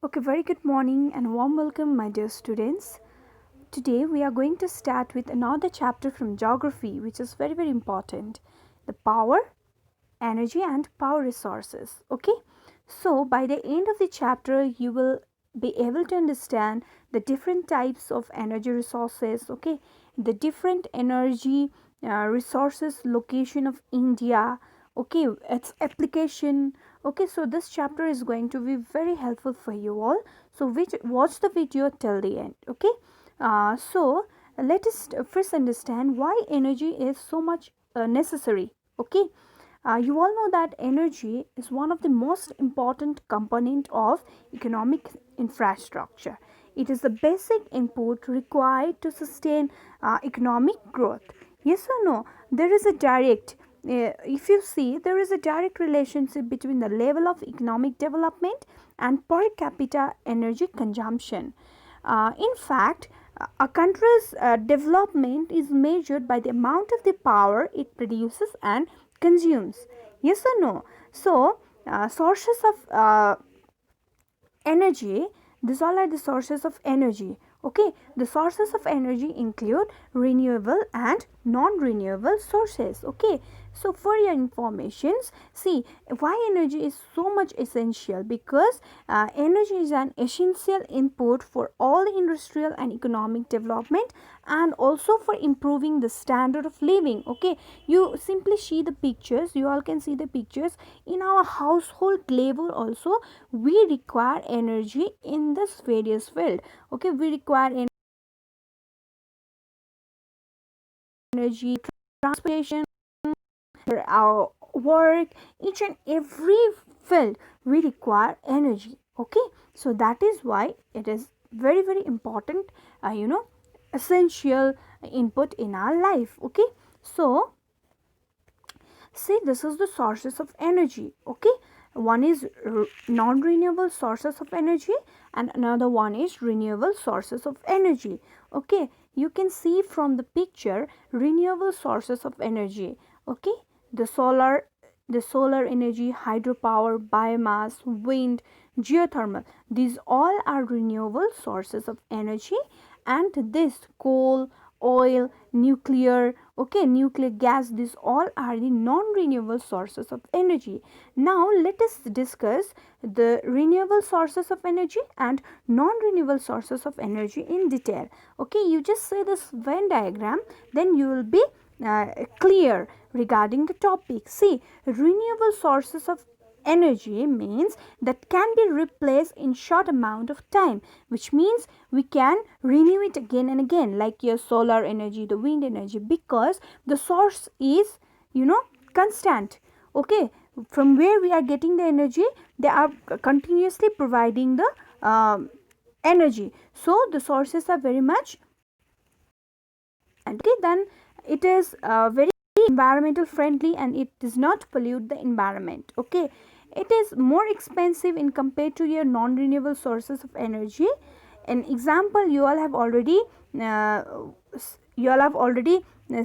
Okay, very good morning and warm welcome, my dear students. Today we are going to start with another chapter from geography, which is very important, the power, energy, and power resources. Okay, so by the end of the chapter, you will be able to understand the different types of energy resources. Okay, the different energy resources location of India. Okay, its application. Okay, so this chapter is going to be very helpful for you all, so watch the video till the end. Okay, so let us first understand why energy is so much necessary. Okay, you all know that energy is one of the most important component of economic infrastructure. It is the basic input required to sustain economic growth. Yes or no? There is a direct if you see, there is a direct relationship between the level of economic development and per capita energy consumption. In fact, a country's development is measured by the amount of the power it produces and consumes. Yes or no? So, sources of energy, these all are the sources of energy. Okay, the sources of energy include renewable and non-renewable sources. Okay, so for your informations, see why energy is so much essential, because energy is an essential input for all industrial and economic development, and also for improving the standard of living. Okay, you simply see the pictures, you all can see the pictures in our household level also. We require energy in this various field. Okay, we require energy, transportation, our work, each and every field we require energy. Okay, so that is why it is very important, essential input in our life. Okay, so see, this is the sources of energy. Okay, one is non-renewable sources of energy and another one is renewable sources of energy. Okay, you can see from the picture renewable sources of energy. Okay, the solar energy, hydropower, biomass, wind, geothermal, these all are renewable sources of energy. And this coal, oil, nuclear, okay, nuclear gas, these all are the non-renewable sources of energy. Now let us discuss the renewable sources of energy and non-renewable sources of energy in detail. Okay, you just say this Venn diagram, then you will be clear regarding the topic. See, renewable sources of energy means that can be replaced in short amount of time, which means we can renew it again and again, like your solar energy, the wind energy, because the source is constant. Okay, from where we are getting the energy, they are continuously providing the energy, so the sources are very much. And okay, then it is very environmental friendly and it does not pollute the environment. Okay, it is more expensive in compared to your non-renewable sources of energy. An example, you all have already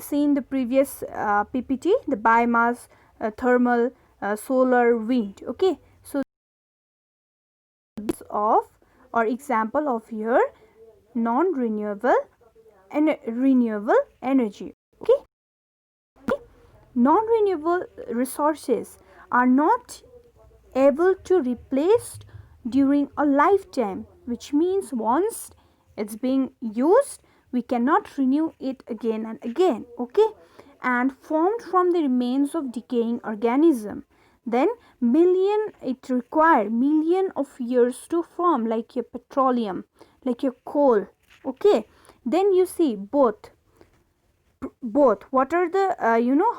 seen the previous PPT, the biomass, thermal, solar, wind. Okay, so this of or example of your non-renewable and renewable energy. Okay, non-renewable resources are not able to replace during a lifetime, which means once it's being used we cannot renew it again and again. Okay, and formed from the remains of decaying organism, then it require million of years to form, like your petroleum, like your coal. Okay, then you see both what are the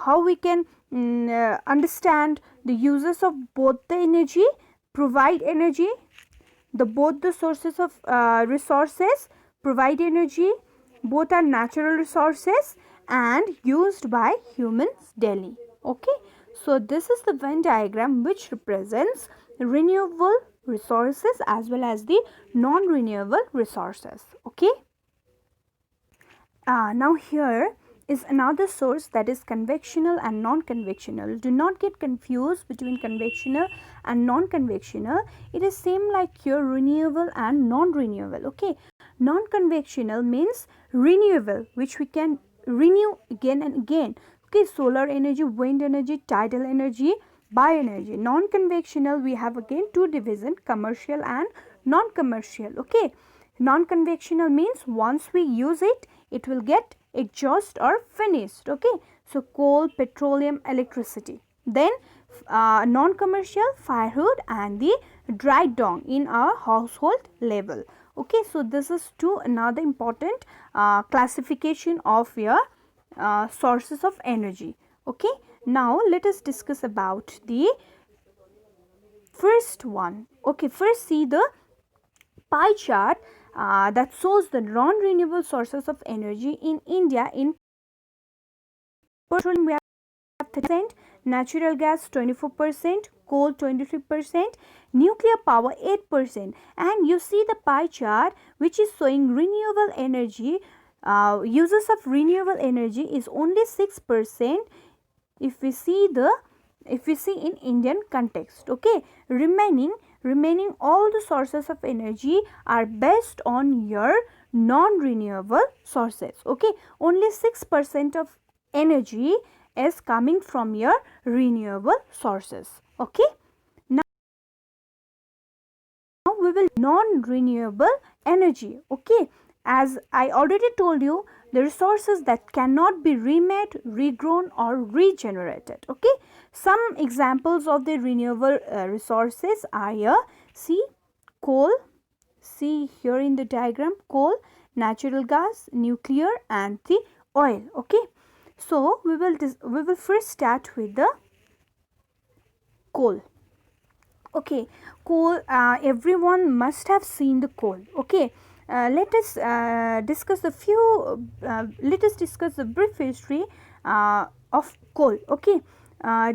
how we can understand the uses of both the energy, provide energy, the both the sources of resources provide energy, both are natural resources and used by humans daily. Okay, so this is the Venn diagram which represents renewable resources as well as the non renewable resources. Okay, now here is another source, that is conventional and non-conventional. Do not get confused between conventional and non-conventional. It is same like your renewable and non-renewable. Okay, non-conventional means renewable, which we can renew again and again. Okay, solar energy, wind energy, tidal energy, bioenergy. Non-conventional, we have again two division, commercial and non-commercial. Okay, non-conventional means once we use it, it will get exhaust or finished. Okay, so coal, petroleum, electricity. Then non-commercial, firewood and the dried dung in our household level. Okay, so this is two another important classification of your sources of energy. Okay, now let us discuss about the first one. Okay, first see the pie chart that shows the non-renewable sources of energy in India. In petroleum we have 30%, natural gas 24%, coal 23%, nuclear power 8%, and you see the pie chart which is showing renewable energy, uses of renewable energy is only 6% if we see in Indian context. Okay, remaining all the sources of energy are based on your non-renewable sources. Okay, only 6% of energy is coming from your renewable sources. Okay, now we will non-renewable energy. Okay, as I already told you, the resources that cannot be remade, regrown or regenerated. Okay, some examples of the renewable resources are here. See coal, see here in the diagram, coal, natural gas, nuclear and the oil. Okay, so we will first start with the coal. Okay, coal, everyone must have seen the coal. Okay, let us discuss the brief history of coal. Okay,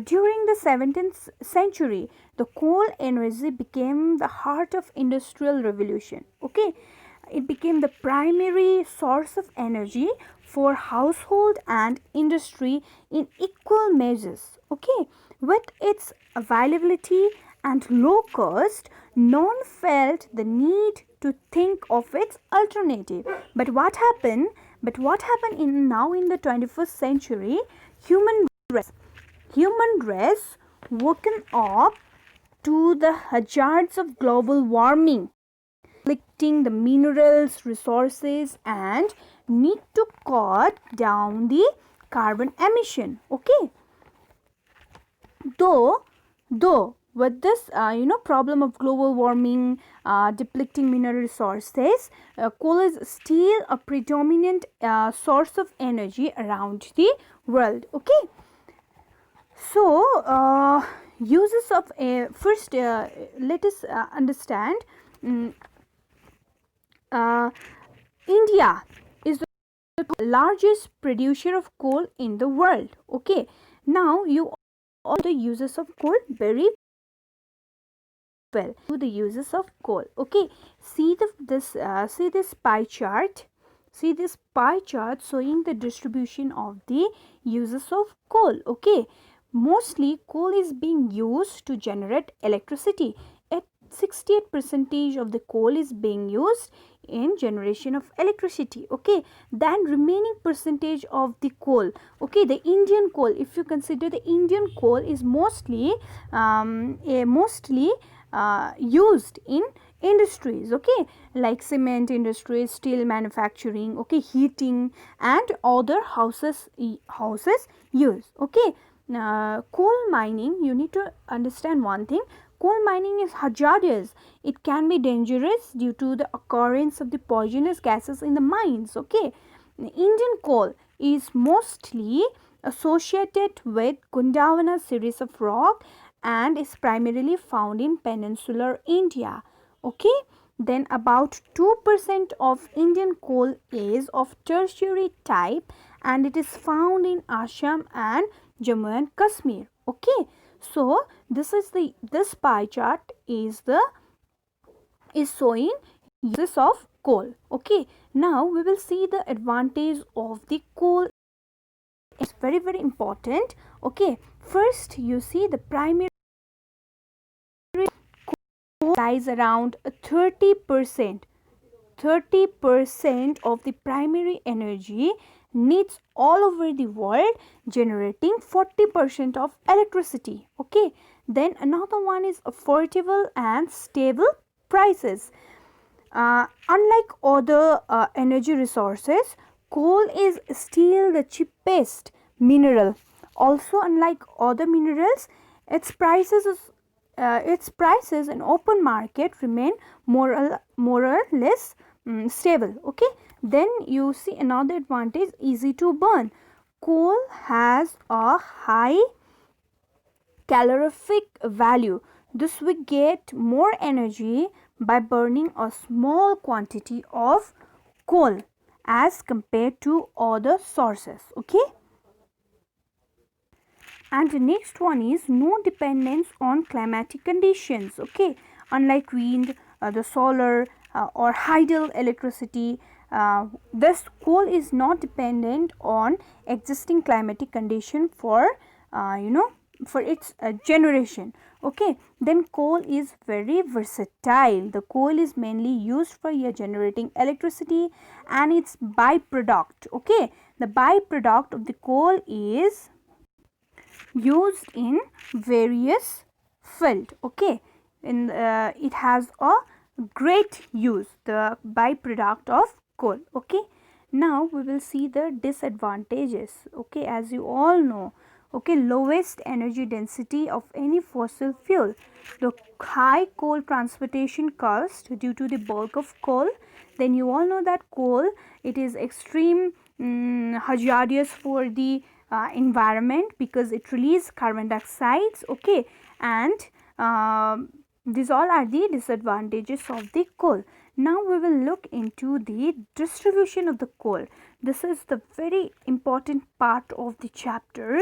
during the 17th century, the coal energy became the heart of industrial revolution. Okay, it became the primary source of energy for household and industry in equal measures. Okay, with its availability and low cost, none felt the need to think of its alternative. But what happened? Now in the 21st century, human race woken up to the hazards of global warming, depleting the minerals resources and need to cut down the carbon emission. Okay, though with this problem of global warming, depleting mineral resources, coal is still a predominant source of energy around the world. Okay, so uses of first let us understand. India is the largest producer of coal in the world. Okay, now you all the uses of coal very well. The uses of coal. Okay, see this pie chart. See this pie chart showing the distribution of the uses of coal. Okay, mostly coal is being used to generate electricity. At 68% of the coal is being used in generation of electricity. Okay, then remaining percentage of the coal, okay, the Indian coal, if you consider the Indian coal is mostly used in industries. Okay, like cement industries, steel manufacturing, okay, heating and other houses use. Okay, coal mining, you need to understand one thing, coal mining is hazardous. It can be dangerous due to the occurrence of the poisonous gases in the mines. Okay, Indian coal is mostly associated with Gondwana series of rock and is primarily found in peninsular India. Okay, then about 2% of Indian coal is of tertiary type and it is found in Assam and Jammu and Kashmir. Okay, so this pie chart is showing uses of coal. Okay, now we will see the advantage of the coal It's very, very important. Okay, first you see the primary coal lies around 30%. 30% of the primary energy needs all over the world, generating 40% of electricity. Okay, then another one is affordable and stable prices. Unlike other energy resources, coal is still the cheapest mineral. Also, unlike other minerals, its prices in open market remain more or less stable. Okay, then you see another advantage: easy to burn. Coal has a high calorific value. Thus, we get more energy by burning a small quantity of coal as compared to other sources. Okay, and the next one is no dependence on climatic conditions. Okay, unlike wind, the solar or hydel electricity, this coal is not dependent on existing climatic condition for for its generation. Okay, then coal is very versatile. The coal is mainly used for generating electricity and its byproduct. Okay, the byproduct of the coal is used in various field. Okay, in it has a great use, the byproduct of coal. Okay, now we will see the disadvantages. Okay, as you all know, okay, lowest energy density of any fossil fuel, the high coal transportation cost due to the bulk of coal. Then you all know that coal, it is extreme hazardous for the environment because it releases carbon dioxides. Okay, and these all are the disadvantages of the coal. Now we will look into the distribution of the coal. This is the very important part of the chapter.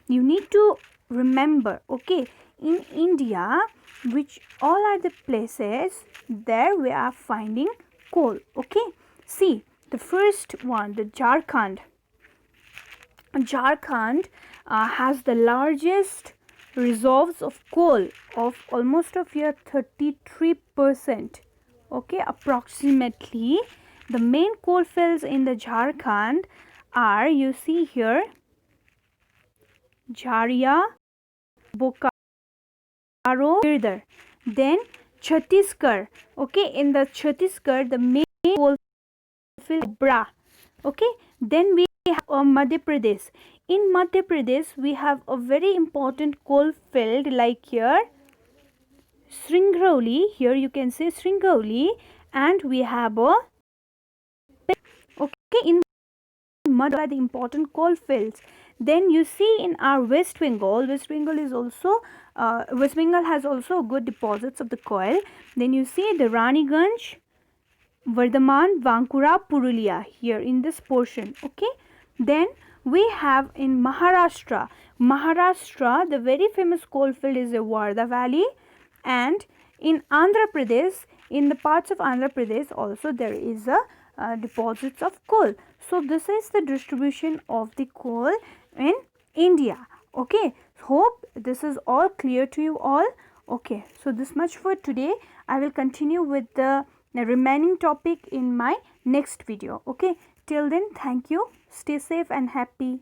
You need to remember, okay, in India, which all are the places there we are finding coal. Okay, see the first one, the Jharkhand. Jharkhand has the largest reserves of coal of almost of here 33%. Okay, approximately. The main coal fields in the Jharkhand are, you see here, Jharia, Bokaro, Girdhar. Then Chhattisgarh. Okay, in the Chhattisgarh, the main coal field is Bra. Okay, then we have Madhya Pradesh. In Madhya Pradesh, we have a very important coal field like here, Sringauli. Here you can say Sringauli, and we have a, okay, in Madhya, the important coal fields. Then you see in our West Bengal, West Bengal is also West Bengal has also good deposits of the coal. Then you see the Raniganj, Vardhaman, Bankura, Purulia here in this portion. Okay, then we have in Maharashtra. Maharashtra, the very famous coal field is the Wardha Valley, and in Andhra Pradesh, in the parts of Andhra Pradesh also there is a deposits of coal. So this is the distribution of the coal in India. Okay, hope this is all clear to you all. Okay, so this much for today. I will continue with the remaining topic in my next video. Okay, till then, thank you, stay safe and happy.